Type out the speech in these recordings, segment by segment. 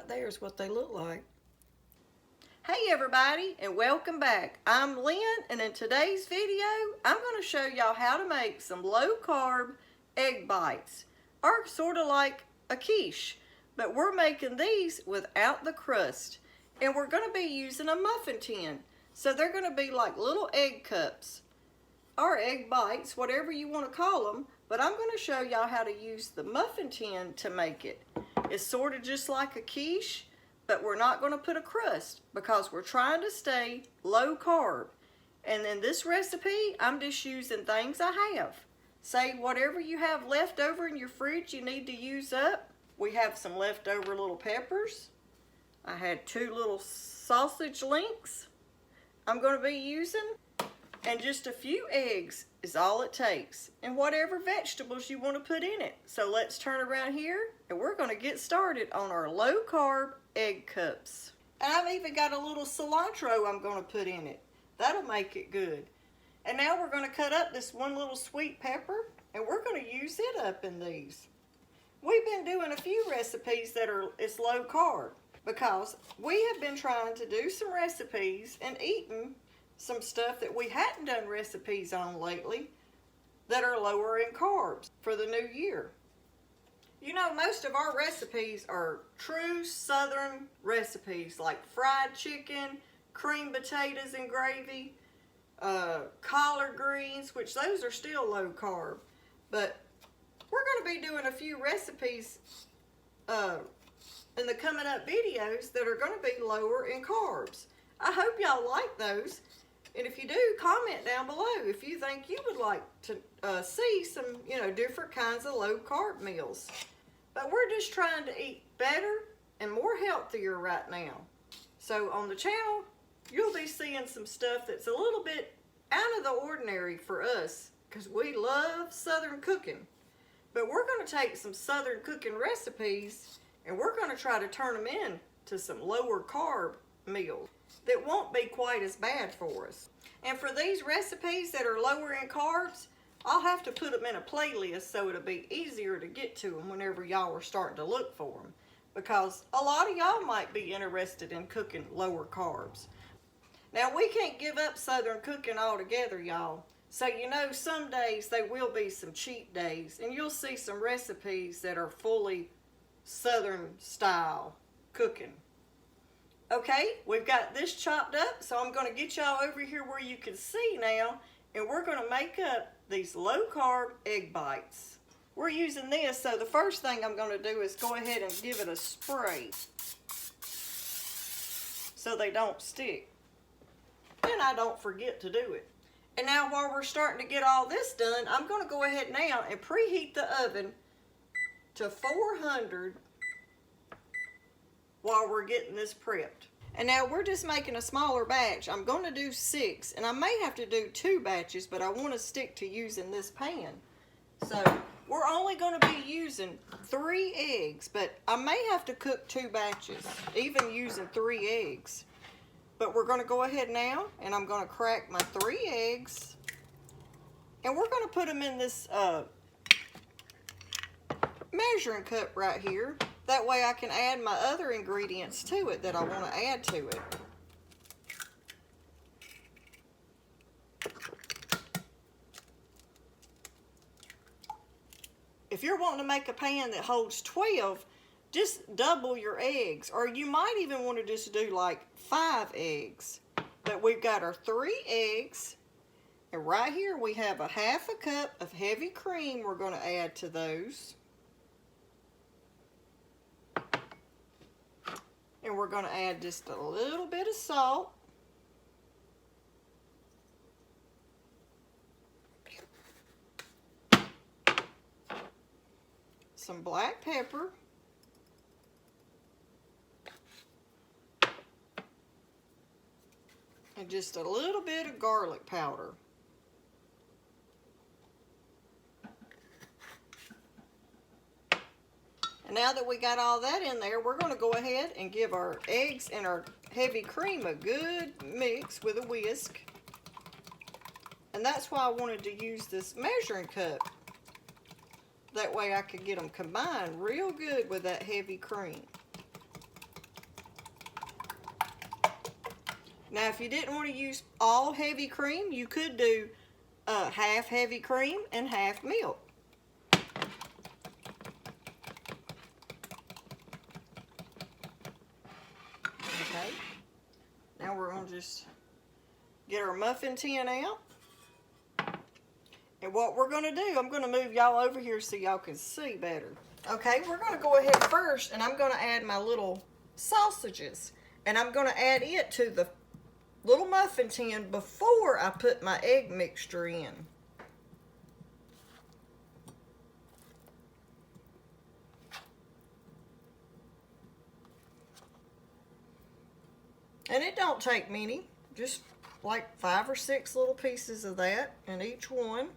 right there is what they look like. Hey everybody, and welcome back. I'm Lynn, and in today's video I'm going to show y'all how to make some low carb egg bites, or sort of like a quiche, but we're making these without the crust, and we're going to be using a muffin tin. So they're going to be like little egg cups or egg bites, whatever you want to call them, but I'm going to show y'all how to use the muffin tin to make it. It's sort of just like a quiche, but we're not going to put a crust because we're trying to stay low carb. And in this recipe, I'm just using things I have. Say whatever you have left over in your fridge you need to use up. We have some leftover little peppers. I had 2 little sausage links I'm going to be using. And just a few eggs is all it takes. And whatever vegetables you want to put in it. So let's turn around here and we're going to get started on our low carb egg cups. And I've even got a little cilantro I'm going to put in it. That'll make it good. And now we're going to cut up this one little sweet pepper and we're going to use it up in these. We've been doing a few recipes that it's low carb because we have been trying to do some recipes and eating some stuff that we hadn't done recipes on lately that are lower in carbs for the new year. You know, most of our recipes are true Southern recipes like fried chicken, cream potatoes and gravy, collard greens, which those are still low carb. But we're going to be doing a few recipes in the coming up videos that are going to be lower in carbs. I hope y'all like those. And if you do, comment down below if you think you would like to see some, different kinds of low carb meals. But we're just trying to eat better and more healthier right now. So on the channel, you'll be seeing some stuff that's a little bit out of the ordinary for us because we love Southern cooking. But we're going to take some Southern cooking recipes and we're going to try to turn them into some lower carb meals that won't be quite as bad for us. And for these recipes that are lower in carbs, I'll have to put them in a playlist so it'll be easier to get to them whenever y'all are starting to look for them. Because a lot of y'all might be interested in cooking lower carbs. Now we can't give up Southern cooking altogether, y'all. So some days there will be some cheat days and you'll see some recipes that are fully Southern style cooking. Okay, we've got this chopped up, so I'm going to get y'all over here where you can see now, and we're going to make up these low-carb egg bites. We're using this, so the first thing I'm going to do is go ahead and give it a spray so they don't stick. And I don't forget to do it. And now while we're starting to get all this done, I'm going to go ahead now and preheat the oven to 400 while we're getting this prepped. And now we're just making a smaller batch. I'm going to do 6, and I may have to do 2 batches, but I want to stick to using this pan. So we're only going to be using 3 eggs, but I may have to cook 2 batches, even using 3 eggs. But we're going to go ahead now, and I'm going to crack my 3 eggs, and we're going to put them in this measuring cup right here. That way I can add my other ingredients to it that I want to add to it. If you're wanting to make a pan that holds 12, just double your eggs. Or you might even want to just do like 5 eggs. But we've got our 3 eggs. And right here we have a 1/2 cup of heavy cream we're going to add to those. And we're going to add just a little bit of salt. Some black pepper. And just a little bit of garlic powder. And now that we got all that in there, we're going to go ahead and give our eggs and our heavy cream a good mix with a whisk. And that's why I wanted to use this measuring cup. That way I could get them combined real good with that heavy cream. Now, if you didn't want to use all heavy cream, you could do half heavy cream and half milk. Okay. Now we're going to just get our muffin tin out. And what we're going to do, I'm going to move y'all over here so y'all can see better. Okay, we're going to go ahead first, and I'm going to add my little sausages. And I'm going to add it to the little muffin tin before I put my egg mixture in. And it don't take many, just like 5 or 6 little pieces of that in each one.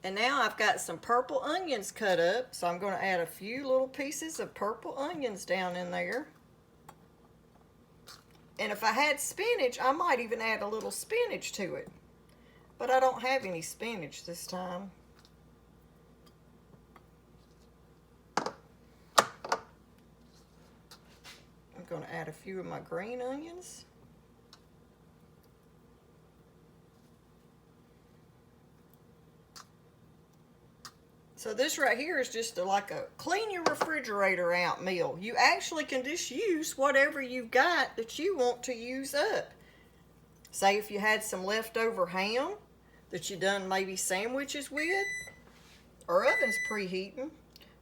And now I've got some purple onions cut up, so I'm going to add a few little pieces of purple onions down in there. And if I had spinach, I might even add a little spinach to it. But I don't have any spinach this time. I'm going to add a few of my green onions. So this right here is just like a clean your refrigerator out meal. You actually can just use whatever you've got that you want to use up. Say if you had some leftover ham that you done maybe sandwiches with, or oven's preheating,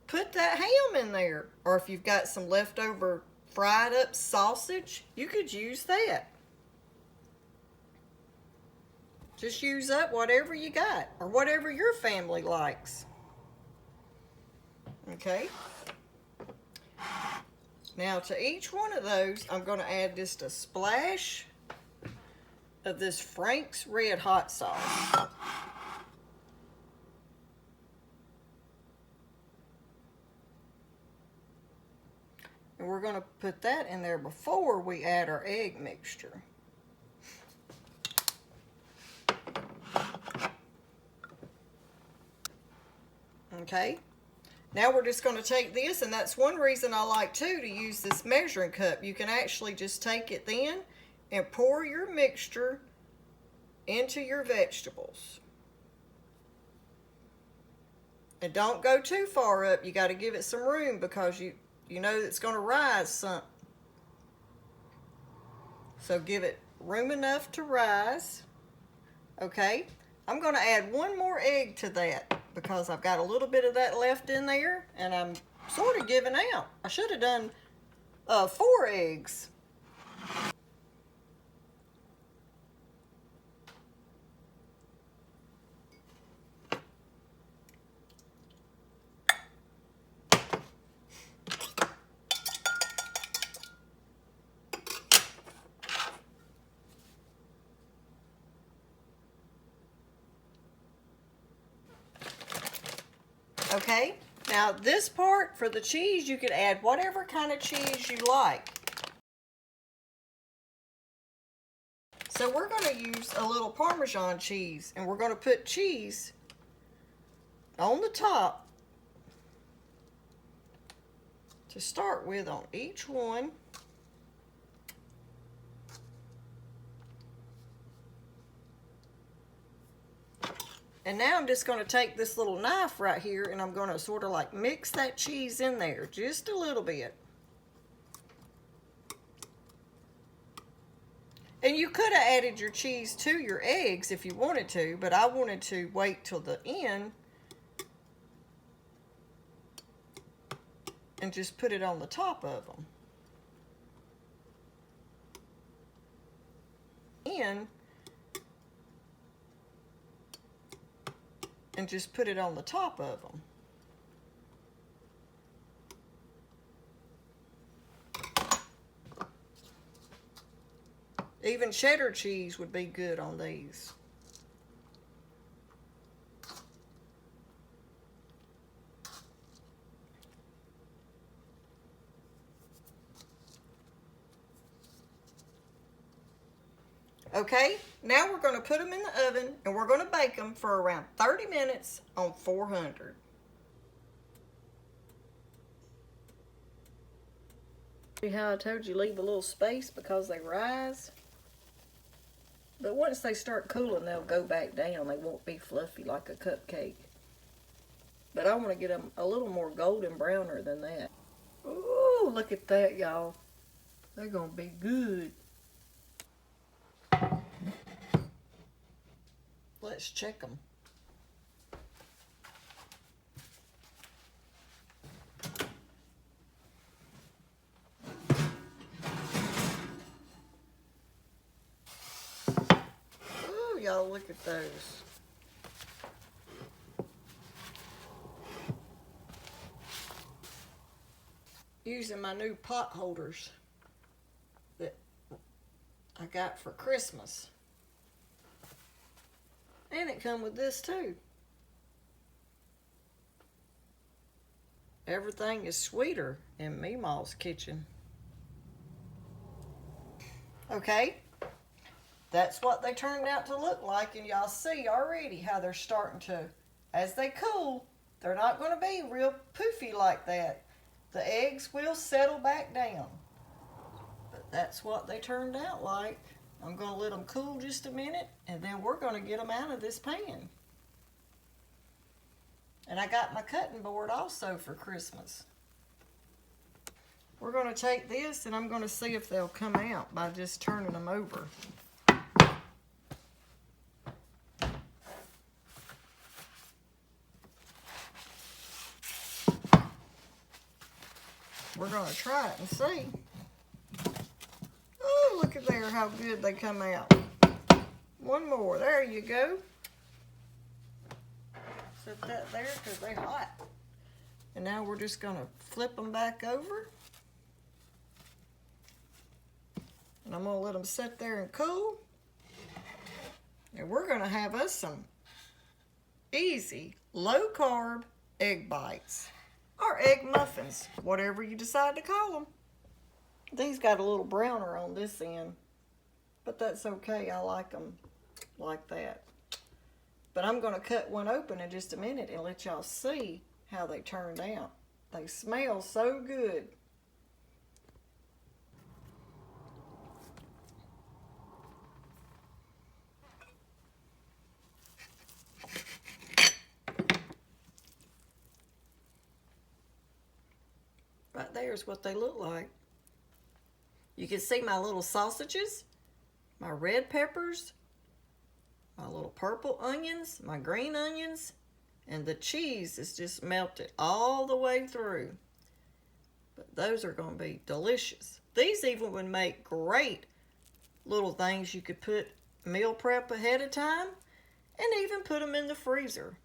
put that ham in there. Or if you've got some leftover fried up sausage, you could use that. Just use up whatever you got, or whatever your family likes. Okay. Now to each one of those, I'm going to add just a splash of this Frank's Red Hot Sauce. And we're going to put that in there before we add our egg mixture. Okay. Now we're just going to take this, and that's one reason I like too to use this measuring cup. You can actually just take it then and pour your mixture into your vegetables. And don't go too far up. You got to give it some room because you know it's going to rise some. So give it room enough to rise. Okay. I'm going to add one more egg to that, because I've got a little bit of that left in there, and I'm sort of giving out. I should have done 4 eggs. Okay, now this part for the cheese, you could add whatever kind of cheese you like. So we're going to use a little Parmesan cheese, and we're going to put cheese on the top to start with on each one. And now I'm just going to take this little knife right here, and I'm going to sort of like mix that cheese in there just a little bit. And you could have added your cheese to your eggs if you wanted to, but I wanted to wait till the end and just put it on the top of them. And just put it on the top of them. Even cheddar cheese would be good on these. Okay, now we're going to put them in the oven, and we're going to bake them for around 30 minutes on 400. See how I told you leave a little space because they rise? But once they start cooling, they'll go back down. They won't be fluffy like a cupcake. But I want to get them a little more golden browner than that. Ooh, look at that, y'all. They're going to be good. Let's check them. Ooh, y'all, look at those. Using my new pot holders that I got for Christmas. And it come with this too. Everything is sweeter in Meemaw's kitchen. Okay, that's what they turned out to look like, and y'all see already how they're starting to, as they cool, they're not going to be real poofy like that. The eggs will settle back down. But that's what they turned out like. I'm going to let them cool just a minute, and then we're going to get them out of this pan. And I got my cutting board also for Christmas. We're going to take this, and I'm going to see if they'll come out by just turning them over. We're going to try it and see. Oh, look at there how good they come out. One more. There you go. Set that there because they're hot. And now we're just going to flip them back over. And I'm going to let them sit there and cool. And we're going to have us some easy, low-carb egg bites. Or egg muffins, whatever you decide to call them. These got a little browner on this end, but that's okay. I like them like that. But I'm going to cut one open in just a minute and let y'all see how they turned out. They smell so good. Right there's what they look like. You can see my little sausages, my red peppers, my little purple onions, my green onions, and the cheese is just melted all the way through. But those are going to be delicious. These even would make great little things you could put meal prep ahead of time and even put them in the freezer.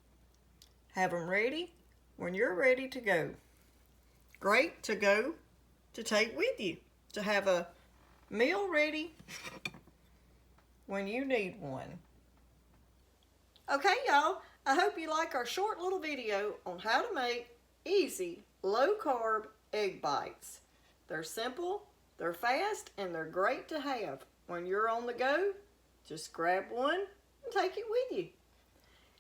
Have them ready when you're ready to go. Great to go to take with you, to have a meal ready when you need one. Okay, y'all, I hope you like our short little video on how to make easy, low-carb egg bites. They're simple, they're fast, and they're great to have. When you're on the go, just grab one and take it with you.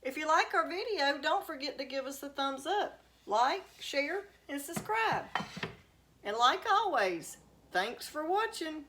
If you like our video, don't forget to give us a thumbs up. Like, share, and subscribe. And like always, thanks for watching.